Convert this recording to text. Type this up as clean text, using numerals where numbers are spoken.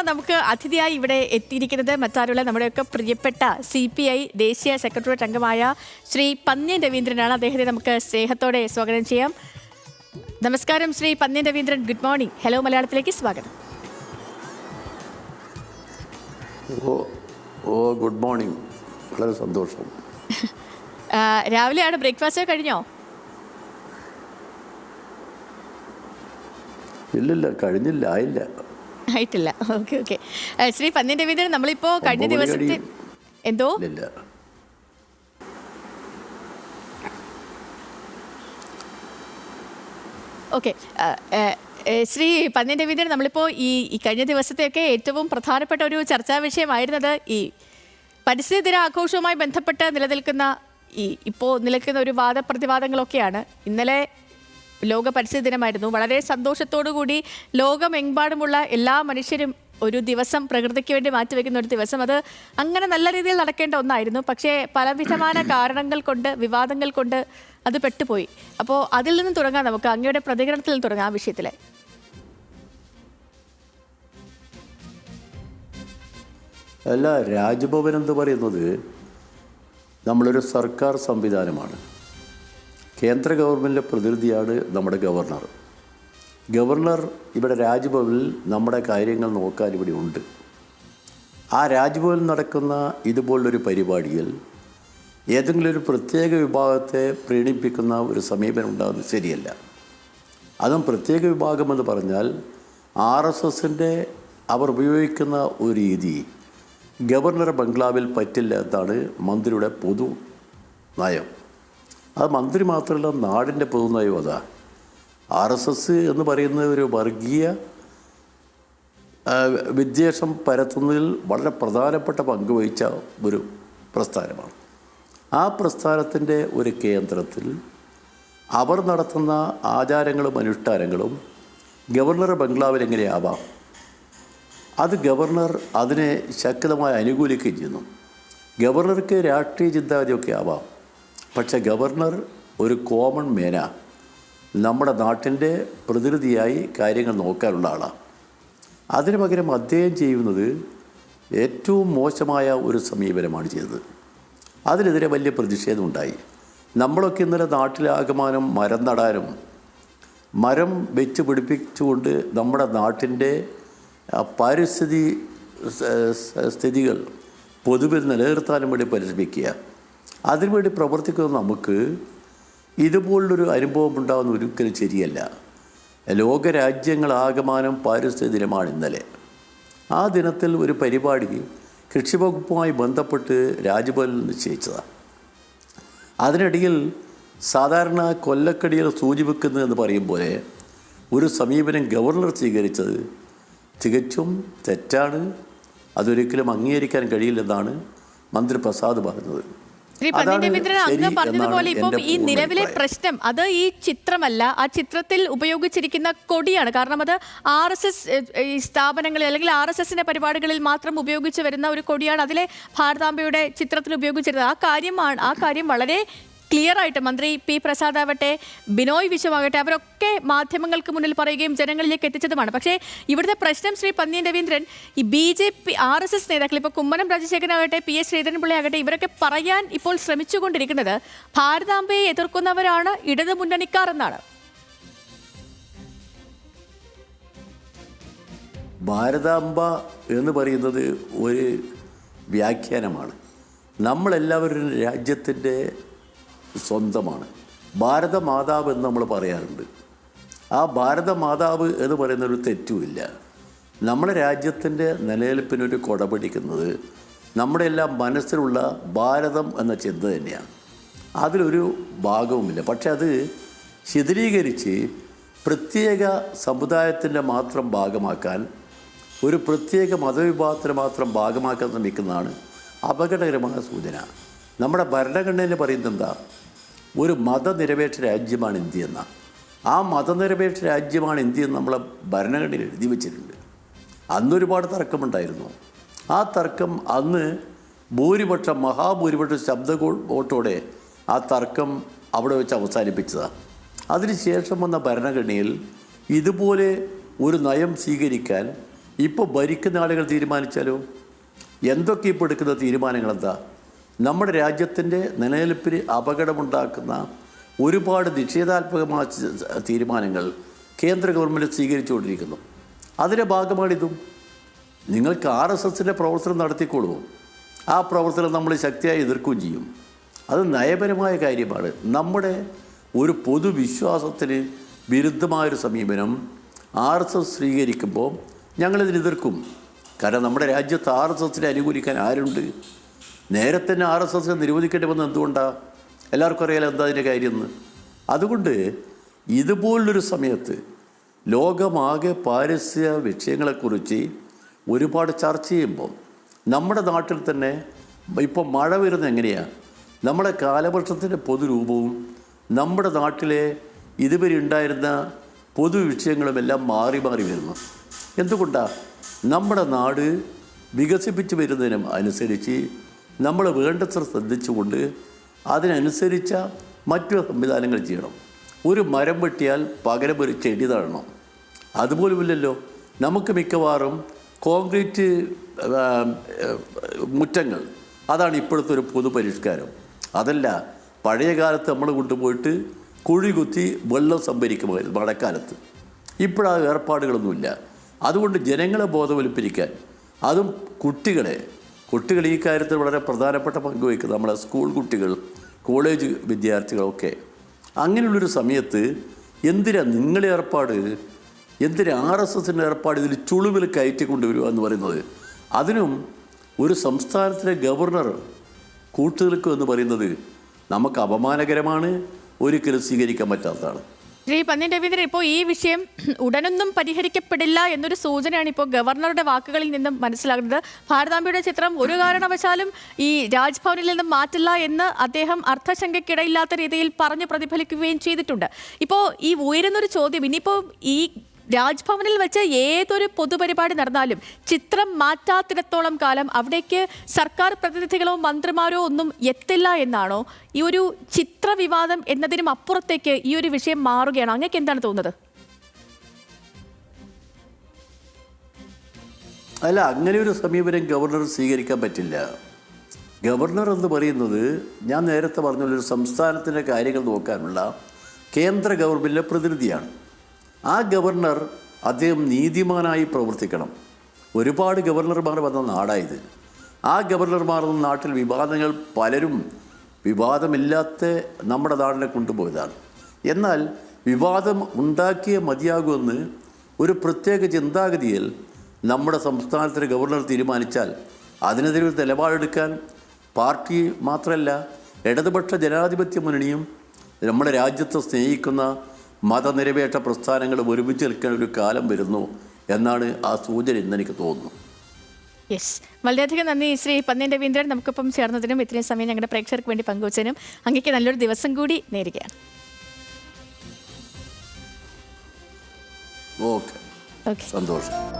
നമുക്ക് അതിഥിയായി ഇവിടെ എത്തിയിരിക്കുന്നത് മറ്റാരുള്ള നമ്മുടെയൊക്കെ പ്രിയപ്പെട്ട CPI ദേശീയ സെക്രട്ടേറിയറ്റ് അംഗമായ ശ്രീ പന്ന്യൻ രവീന്ദ്രനാണ്. അദ്ദേഹത്തെ നമുക്ക് സ്നേഹത്തോടെ സ്വാഗതം ചെയ്യാം. നമസ്കാരം Shri Pannyan Raveendran, good morning. Hello മലയാളത്തിലേക്ക് സ്വാഗതം. ഗുഡ് മോർണിംഗ്, വളരെ സന്തോഷം. രാവിലെയാണ് ബ്രേക്ക്ഫാസ്റ്റ് കഴിഞ്ഞോ? ഇല്ലില്ല, കഴിഞ്ഞില്ല, ആയിട്ടില്ല. ഓക്കെ. ശ്രീ പന്ന്യൻ രവീന്ദ്രൻ, നമ്മളിപ്പോ കഴിഞ്ഞ ദിവസത്തെ എന്തോ ഓക്കെ ശ്രീ പന്ന്യൻ രവീന്ദ്രൻ, നമ്മളിപ്പോൾ ഈ കഴിഞ്ഞ ദിവസത്തെയൊക്കെ ഏറ്റവും പ്രധാനപ്പെട്ട ഒരു ചർച്ചാ വിഷയമായിരുന്നത് ഈ പരിസ്ഥിതി ദിന ആഘോഷവുമായി ബന്ധപ്പെട്ട് ഇപ്പോൾ നിലനിൽക്കുന്ന ഒരു വാദപ്രതിവാദങ്ങളൊക്കെയാണ്. ഇന്നലെ ലോക പരിസ്ഥിതി ദിനമായിരുന്നു. വളരെ സന്തോഷത്തോടു കൂടി ലോകമെമ്പാടുമുള്ള എല്ലാ മനുഷ്യരും ഒരു ദിവസം പ്രകൃതിക്ക് വേണ്ടി മാറ്റിവെക്കുന്ന ഒരു ദിവസം, അത് അങ്ങനെ നല്ല രീതിയിൽ നടക്കേണ്ട ഒന്നായിരുന്നു. പക്ഷേ പലവിധമായ കാരണങ്ങൾ കൊണ്ട്, വിവാദങ്ങൾ കൊണ്ട് അത് പെട്ടുപോയി. അപ്പോൾ അതിൽ നിന്നും തുടങ്ങാം, നമുക്ക് അങ്ങയുടെ പ്രതികരണത്തിൽ നിന്ന് തുടങ്ങാം ആ വിഷയത്തിലെ. അല്ല, രാജ്ഭവൻ എന്ന് പറയുന്നത് നമ്മളൊരു സർക്കാർ സംവിധാനമാണ്. കേന്ദ്ര ഗവൺമെൻറ്റിൻ്റെ പ്രതിനിധിയാണ് നമ്മുടെ ഗവർണർ. ഇവിടെ രാജ്ഭവനിൽ നമ്മുടെ കാര്യങ്ങൾ നോക്കാൻ ഇവിടെ ഉണ്ട്. ആ രാജ്ഭവനിൽ നടക്കുന്ന ഇതുപോലൊരു പരിപാടിയിൽ ഏതെങ്കിലും ഒരു പ്രത്യേക വിഭാഗത്തെ പ്രീണിപ്പിക്കുന്ന ഒരു സമീപനം ഉണ്ടാകുന്നത് ശരിയല്ല. അതും പ്രത്യേക വിഭാഗമെന്ന് പറഞ്ഞാൽ RSSൻ്റെ അവർ ഉപയോഗിക്കുന്ന ഒരു രീതി ഗവർണർ ബംഗ്ലാവിൽ പറ്റില്ല എന്നാണ് മന്ത്രിയുടെ പൊതു നയം. അത് മന്ത്രി മാത്രമല്ല, നാടിൻ്റെ പൊതുനയം അതാ. RSS എന്ന് പറയുന്ന ഒരു വർഗീയ വിദ്വേഷം പരത്തുന്നതിൽ വളരെ പ്രധാനപ്പെട്ട പങ്ക് വഹിച്ച ഒരു പ്രസ്ഥാനമാണ്. ആ പ്രസ്ഥാനത്തിൻ്റെ ഒരു കേന്ദ്രത്തിൽ അവർ നടത്തുന്ന ആചാരങ്ങളും അനുഷ്ഠാനങ്ങളും ഗവർണർ ബംഗ്ലാവിൽ എങ്ങനെയാവാം? അത് ഗവർണർ അതിനെ ശക്തമായി അനുകൂലിക്കുകയും ചെയ്യുന്നു. ഗവർണർക്ക് രാഷ്ട്രീയ ചിന്താഗതിയൊക്കെ ആവാം, പക്ഷെ ഗവർണർ ഒരു കോമൺ മേന, നമ്മുടെ നാട്ടിൻ്റെ പ്രതിനിധിയായി കാര്യങ്ങൾ നോക്കാനുള്ള ആളാണ്. അതിനു പകരം അദ്ദേഹം ചെയ്യുന്നത് ഏറ്റവും മോശമായ ഒരു സമീപനമാണ് ചെയ്തത്. അതിനെതിരെ വലിയ പ്രതിഷേധമുണ്ടായി. നമ്മളൊക്കെ ഇന്നലെ നാട്ടിലാകമാനം മരം നടാനും മരം വെച്ച് പിടിപ്പിച്ചുകൊണ്ട് നമ്മുടെ നാട്ടിൻ്റെ പാരിസ്ഥിതി സ്ഥിതികൾ പൊതുവിൽ നിലനിർത്താനും വേണ്ടി പരിശ്രമിക്കുക. അതിനുവേണ്ടി പ്രവർത്തിക്കുന്ന നമുക്ക് ഇതുപോലൊരു അനുഭവം ഉണ്ടാകുന്ന ഒരിക്കലും ശരിയല്ല. ലോകരാജ്യങ്ങളാകമാനം പാരിസ്ഥിതിക ദിനമാണ് ഇന്നലെ. ആ ദിനത്തിൽ ഒരു പരിപാടി കൃഷിവകുപ്പുമായി ബന്ധപ്പെട്ട് രാജ്ഭവനിൽ നിശ്ചയിച്ചതാണ്. അതിനിടയിൽ സാധാരണ കൊല്ലക്കടിയിൽ സൂചിവെക്കുന്നതെന്ന് പറയും പോലെ ഒരു സമീപനം ഗവർണർ സ്വീകരിച്ചത് തികച്ചും തെറ്റാണ്. അതൊരിക്കലും അംഗീകരിക്കാൻ കഴിയില്ലെന്നാണ് മന്ത്രി പ്രസാദ് പറഞ്ഞത്. ശ്രീ പന്ന്യൻ രവീന്ദ്രൻ, അങ്ങ് പറഞ്ഞതുപോലെ ഇപ്പം ഈ നിലവിലെ പ്രശ്നം അത് ഈ ചിത്രമല്ല, ആ ചിത്രത്തിൽ ഉപയോഗിച്ചിരിക്കുന്ന കൊടിയാണ്. കാരണം അത് RSS സ്ഥാപനങ്ങളിൽ അല്ലെങ്കിൽ RSSന്റെ പരിപാടികളിൽ മാത്രം ഉപയോഗിച്ച് വരുന്ന ഒരു കൊടിയാണ് അതിലെ ഭാരതാംബയുടെ ചിത്രത്തിൽ ഉപയോഗിച്ചിരുന്നത്. ആ കാര്യം വളരെ ക്ലിയർ ആയിട്ട് മന്ത്രി P. പ്രസാദ് ആവട്ടെ, ബിനോയ് വിശ്വമാകട്ടെ, അവരൊക്കെ മാധ്യമങ്ങൾക്ക് മുന്നിൽ പറയുകയും ജനങ്ങളിലേക്ക് എത്തിച്ചതുമാണ്. പക്ഷേ ഇവിടുത്തെ പ്രശ്നം ശ്രീ പന്ന്യൻ രവീന്ദ്രൻ, ഈ BJP RSS നേതാക്കൾ, ഇപ്പോൾ കുമ്മനം രാജശേഖരനാകട്ടെ, PS ശ്രീധരൻപിള്ള ആകട്ടെ, ഇവരൊക്കെ പറയാൻ ഇപ്പോൾ ശ്രമിച്ചുകൊണ്ടിരിക്കുന്നത് ഭാരതാംബയെ എതിർക്കുന്നവരാണ് ഇടതു മുന്നണിക്കാർ എന്നാണ്. ഭാരതാംബ എന്ന് പറയുന്നത് ഒരു വ്യാഖ്യാനമാണ്. നമ്മളെല്ലാവരും രാജ്യത്തിൻ്റെ സ്വന്തമാണ്. ഭാരതമാതാവ് എന്ന് നമ്മൾ പറയാറുണ്ട്. ആ ഭാരതമാതാവ് എന്ന് പറയുന്നൊരു തെറ്റുമില്ല. നമ്മുടെ രാജ്യത്തിൻ്റെ നിലനിൽപ്പിനൊരു കൊട പിടിക്കുന്നത് നമ്മുടെ എല്ലാം മനസ്സിലുള്ള ഭാരതം എന്ന ചിന്ത തന്നെയാണ്. അതിലൊരു ഭാഗവുമില്ല. പക്ഷെ അത് ശിഥിലീകരിച്ച് പ്രത്യേക സമുദായത്തിൻ്റെ മാത്രം ഭാഗമാക്കാൻ, ഒരു പ്രത്യേക മതവിഭാഗത്തിന് മാത്രം ഭാഗമാക്കാൻ ശ്രമിക്കുന്നതാണ് അപകടകരമായ സൂചന. നമ്മുടെ ഭരണഘടനയിൽ പറയുന്നത് എന്താ? ഒരു മതനിരപേക്ഷ രാജ്യമാണ് ഇന്ത്യ എന്ന. ആ മതനിരപേക്ഷ രാജ്യമാണ് ഇന്ത്യ എന്ന് നമ്മളെ ഭരണഘടനയിൽ എഴുതി വച്ചിട്ടുണ്ട്. അന്നൊരുപാട് തർക്കമുണ്ടായിരുന്നു. ആ തർക്കം അന്ന് മഹാഭൂരിപക്ഷം ശബ്ദ വോട്ടോടെ ആ തർക്കം അവിടെ വെച്ച് അവസാനിപ്പിച്ചതാണ്. അതിനുശേഷം വന്ന ഭരണഘടനയിൽ ഇതുപോലെ ഒരു നയം സ്വീകരിക്കാൻ ഇപ്പോൾ ഭരിക്കുന്ന ആളുകൾ തീരുമാനിച്ചാലോ? എന്തൊക്കെ ഇപ്പോൾ എടുക്കുന്ന തീരുമാനങ്ങൾ എന്താ? നമ്മുടെ രാജ്യത്തിൻ്റെ നിലനിൽപ്പിന് അപകടമുണ്ടാക്കുന്ന ഒരുപാട് നിഷേധാത്മകമായ തീരുമാനങ്ങൾ കേന്ദ്ര ഗവൺമെൻറ് സ്വീകരിച്ചുകൊണ്ടിരിക്കുന്നു. അതിൻ്റെ ഭാഗമാണിതും. നിങ്ങൾക്ക് RSSൻ്റെ പ്രവർത്തനം നടത്തിക്കൊള്ളൂ. ആ പ്രവർത്തനം നമ്മൾ ശക്തിയായി എതിർക്കുകയും ചെയ്യും. അത് നയപരമായ കാര്യമാണ്. നമ്മുടെ ഒരു പൊതുവിശ്വാസത്തിന് വിരുദ്ധമായൊരു സമീപനം RSS സ്വീകരിക്കുമ്പോൾ ഞങ്ങളിതിന് എതിർക്കും. കാരണം നമ്മുടെ രാജ്യത്ത് RSSനെ അനുകൂലിക്കാൻ ആരുണ്ട്? നേരെ തന്നെ RSSനെ നിരോധിക്കേണ്ടി വന്നത് എന്തുകൊണ്ടാണ്? എല്ലാവർക്കും അറിയാലോ എന്താ അതിൻ്റെ കാര്യമെന്ന്. അതുകൊണ്ട് ഇതുപോലൊരു സമയത്ത് ലോകമാകെ പാരിസ്ഥിതിക വിഷയങ്ങളെക്കുറിച്ച് ഒരുപാട് ചർച്ച ചെയ്യുമ്പോൾ നമ്മുടെ നാട്ടിൽ തന്നെ ഇപ്പോൾ മഴ വരുന്നത് എങ്ങനെയാണ്? നമ്മുടെ കാലവർഷത്തിൻ്റെ പൊതുരൂപവും നമ്മുടെ നാട്ടിലെ ഇതുവരെ ഉണ്ടായിരുന്ന പൊതുവിഷയങ്ങളുമെല്ലാം മാറി മാറി വരുന്നു. എന്തുകൊണ്ടാണ്? നമ്മുടെ നാട് വികസിപ്പിച്ച് വരുന്നതിനും അനുസരിച്ച് നമ്മൾ വേണ്ടത്ര ശ്രദ്ധിച്ചുകൊണ്ട് അതിനനുസരിച്ച മറ്റു സംവിധാനങ്ങൾ ചെയ്യണം. ഒരു മരം വെട്ടിയാൽ പകരം ഒരു ചെടി നടണം. അതുപോലുമില്ലല്ലോ. നമുക്ക് മിക്കവാറും കോൺക്രീറ്റ് മുറ്റങ്ങൾ, അതാണ് ഇപ്പോഴത്തെ ഒരു പൊതുപരിഷ്കാരം. അതല്ല, പഴയ കാലത്ത് നമ്മൾ കൊണ്ടുപോയിട്ട് കുഴി കുത്തി വെള്ളം സംഭരിക്കുമായിരുന്നു മഴക്കാലത്ത്. ഇപ്പോഴാ ഏർപ്പാടുകളൊന്നുമില്ല. അതുകൊണ്ട് ജനങ്ങളെ ബോധവൽക്കരിക്കാൻ, അതും കുട്ടികൾ ഈ കാര്യത്തിൽ വളരെ പ്രധാനപ്പെട്ട പങ്ക് വഹിക്കുന്നത് നമ്മളെ സ്കൂൾ കുട്ടികൾ, കോളേജ് വിദ്യാർത്ഥികളൊക്കെ. അങ്ങനെയുള്ളൊരു സമയത്ത് എന്തിനാ നിങ്ങളെ ഏർപ്പാട്, എന്തിനാ RSSൻ്റെ ഏർപ്പാട് ഇതിൽ ചുളുവിൽ കയറ്റിക്കൊണ്ടുവരിക എന്ന് പറയുന്നത്? അതിനും ഒരു സംസ്ഥാനത്തിലെ ഗവർണർ കൂട്ടുനിൽക്കുക എന്ന് പറയുന്നത് നമുക്ക് അപമാനകരമാണ്, ഒരിക്കലും സ്വീകരിക്കാൻ പറ്റാത്തതാണ്. ശ്രീ പന്ന്യൻ രവീന്ദ്രൻ, ഇപ്പോൾ ഈ വിഷയം ഉടനൊന്നും പരിഹരിക്കപ്പെടില്ല എന്നൊരു സൂചനയാണ് ഇപ്പോൾ ഗവർണറുടെ വാക്കുകളിൽ നിന്നും മനസ്സിലാകുന്നത്. ഭാരതാംബയുടെ ചിത്രം ഒരു കാരണവശാലും ഈ രാജ്ഭവനിൽ നിന്നും മാറ്റില്ല എന്ന് അദ്ദേഹം അർത്ഥശങ്കയ്ക്കിടയില്ലാത്ത രീതിയിൽ പറഞ്ഞു പ്രതിഫലിക്കുകയും ചെയ്തിട്ടുണ്ട്. ഇപ്പോൾ ഈ ഉയരുന്നൊരു ചോദ്യം, ഇനിയിപ്പോൾ ഈ രാജ്ഭവനിൽ വെച്ച് ഏതൊരു പൊതുപരിപാടി നടന്നാലും ചിത്രം മാറ്റാത്തിടത്തോളം കാലം അവിടേക്ക് സർക്കാർ പ്രതിനിധികളോ മന്ത്രിമാരോ ഒന്നും എത്തില്ല എന്നാണോ? ഈ ഒരു ചിത്ര വിവാദം എന്നതിനും അപ്പുറത്തേക്ക് ഈ ഒരു വിഷയം മാറുകയാണോ? അങ്ങേക്ക് എന്താണ് തോന്നുന്നത്? അല്ല, അങ്ങനെ ഒരു സമീപനം ഗവർണർ സ്വീകരിക്കാൻ പറ്റില്ല. ഗവർണർ എന്ന് പറയുന്നത് ഞാൻ നേരത്തെ പറഞ്ഞൊരു സംസ്ഥാനത്തിൻ്റെ കാര്യങ്ങൾ നോക്കാനുള്ള കേന്ദ്ര ഗവൺമെൻറ്റിലെ പ്രതിനിധിയാണ്. ആ ഗവർണർ അദ്ദേഹം നീതിമാനായി പ്രവർത്തിക്കണം. ഒരുപാട് ഗവർണർമാർ വന്ന നാടായത്. ആ ഗവർണർമാർ വന്ന നാട്ടിൽ വിവാദങ്ങൾ പലരും വിവാദമില്ലാത്ത നമ്മുടെ നാടിനെ കൊണ്ടുപോയതാണ്. എന്നാൽ വിവാദം ഉണ്ടാക്കിയേ മതിയാകുമെന്ന് ഒരു പ്രത്യേക ചിന്താഗതിയിൽ നമ്മുടെ സംസ്ഥാനത്തിലെ ഗവർണർ തീരുമാനിച്ചാൽ അതിനെതിരെ ഒരു നിലപാടെടുക്കാൻ പാർട്ടി മാത്രമല്ല ഇടതുപക്ഷ ജനാധിപത്യ മുന്നണിയും നമ്മുടെ രാജ്യത്തെ സ്നേഹിക്കുന്ന മതനിരപേക്ഷ പ്രസ്ഥാനങ്ങൾ ഒരുമിച്ച് നിൽക്കുന്ന ഒരു കാലം വരുന്നു എന്നാണ് ആ സൂചന എന്നെനിക്ക് തോന്നുന്നു. യെസ്, വളരെയധികം നന്ദി ശ്രീ പന്ന്യൻ രവീന്ദ്രൻ, നമുക്കൊപ്പം ചേർന്നതിനും ഇത്രയും സമയം ഞങ്ങളുടെ പ്രേക്ഷകർക്ക് വേണ്ടി പങ്കുവച്ചതിനും. അങ്ങേക്ക് നല്ലൊരു ദിവസം കൂടി നേരുകയാണ്. ഓക്കെ, സന്തോഷം.